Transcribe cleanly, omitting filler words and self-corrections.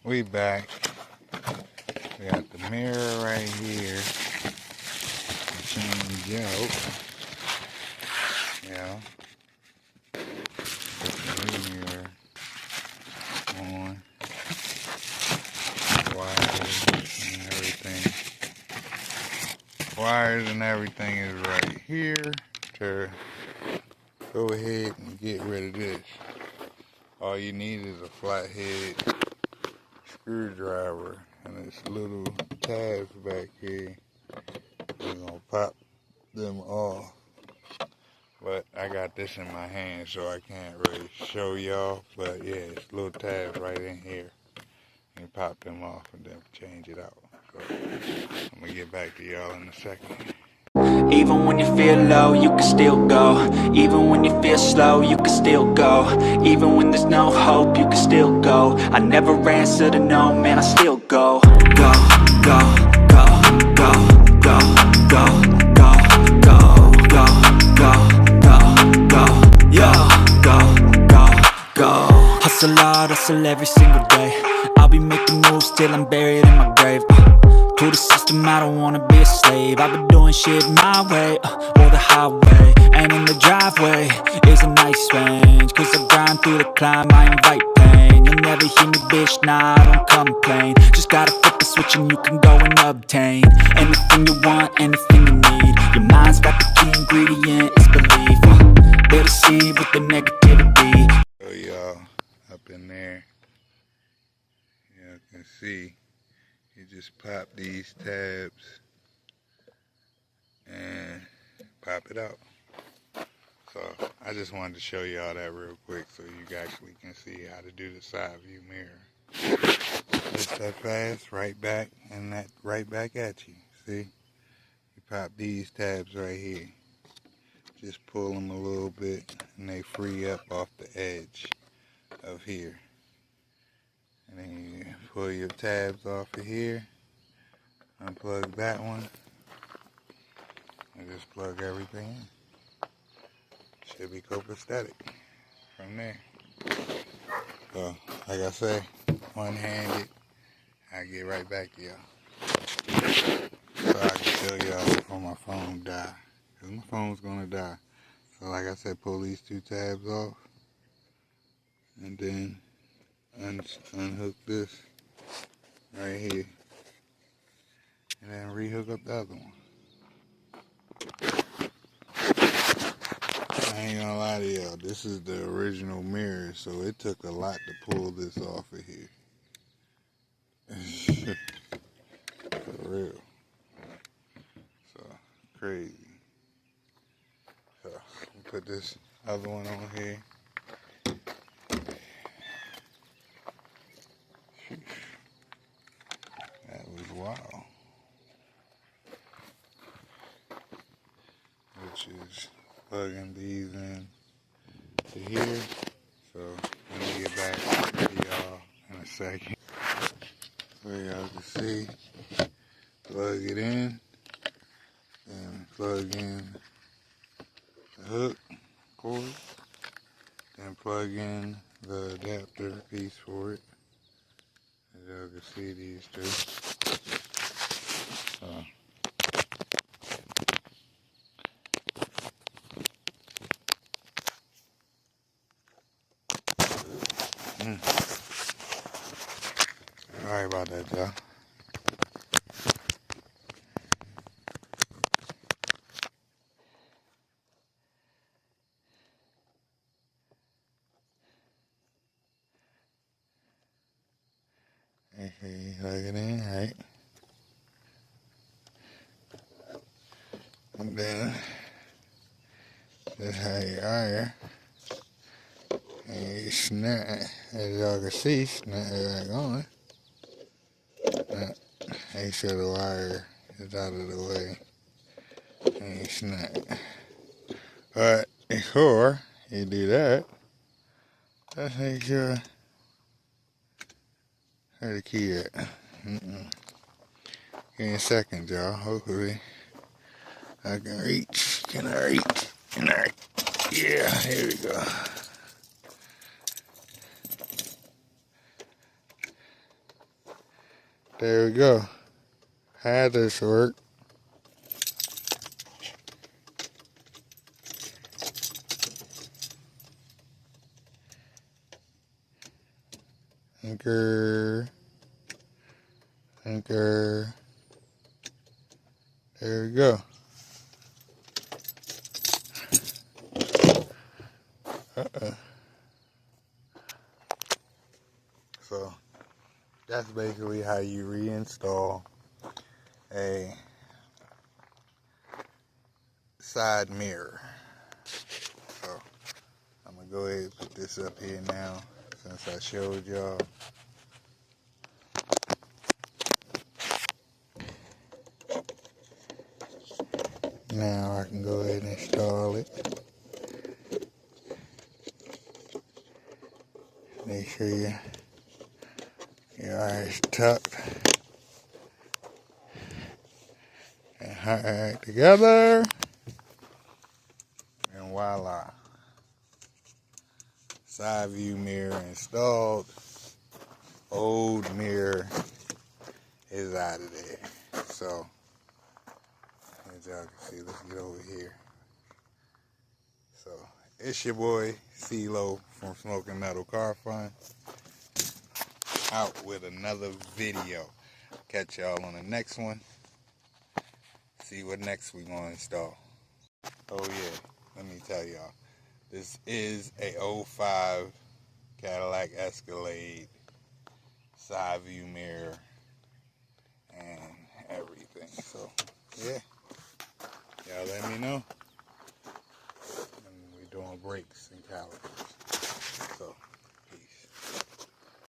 We back. We got the mirror right here. Change out. Yeah. Put the new mirror on. Wires and everything. Wires and everything is right here to go ahead and get rid of this. All you need is a flathead screwdriver and this little tabs back here. We're gonna pop them off. But I got this in my hand, so I can't really show y'all. But yeah, it's little tabs right in here. You pop them off and then change it out. So I'm gonna get back to y'all in a second. Even when you feel low, you can still go. Even when you feel slow, you can still go. Even when there's no hope, you can still go. I never answer to no, man, I still go. Go, go, go, go, go, go, go, go, go, go, go, go, yo, go, go, go. Hustle hard, hustle every single day. I'll be making moves till I'm buried in my grave. To the system, I don't wanna be a slave. I've been doing shit my way, or the highway. And in the driveway is a nice range. Cause I grind through the climb, I invite pain. You'll never hear me, bitch, nah, I don't complain. Just gotta flip the switch and you can go and obtain anything you want, anything you need. Your mind's got the key ingredient, it's belief. They'll deceive with the negativity. So y'all, up in there, y'all can see. You just pop these tabs and pop it out. So I just wanted to show y'all that real quick so you actually can see how to do the side view mirror. Just that fast, right back, and that right back at you. See? You pop these tabs right here. Just pull them a little bit and they free up off the edge of here. And then you pull your tabs off of here. Unplug that one and just plug everything in. Should be copacetic from there. So, like I say, one-handed, I'll get right back to y'all. So I can show y'all before my phone die. Because my phone's gonna die. So like I said, pull these two tabs off. And then unhook this right here. And then rehook up the other one. I ain't gonna lie to y'all, this is the original mirror, so it took a lot to pull this off of here. For real. So, crazy. So, put this other one on here. That was wild. Which is plugging these in to here. So let me get back to y'all in a second. So y'all can see, plug it in and plug in the hook cord, then plug in the adapter piece for it. As y'all can see, these two. So sorry about that, y'all. Okay, plug it in, right? And then that's how you iron. And you snap, as y'all can see, snap it back on. Make sure the wire is out of the way. And you snap it. But before you do that, let's make sure where the key at. Give me a second, y'all. Hopefully I can reach. Can I reach? Can I? Yeah, here we go. There we go. How this work? Anchor. Anchor. There we go. So that's basically how you reinstall a side mirror. So I'm gonna go ahead and put this up here now since I showed y'all. Now I can go ahead and install it. Make sure your eyes tucked and hard together. And voila. Side view mirror installed. Old mirror is out of there. So, as y'all can see, let's get over here. So, it's your boy, CeeLo from Smoking Metal Car Fun. Out with another video. Catch y'all on the next one. See what next we gonna install. Oh yeah, let me tell y'all. This is a 05 Cadillac Escalade side view mirror and everything. So yeah, y'all let me know. And we're doing brakes and calipers. So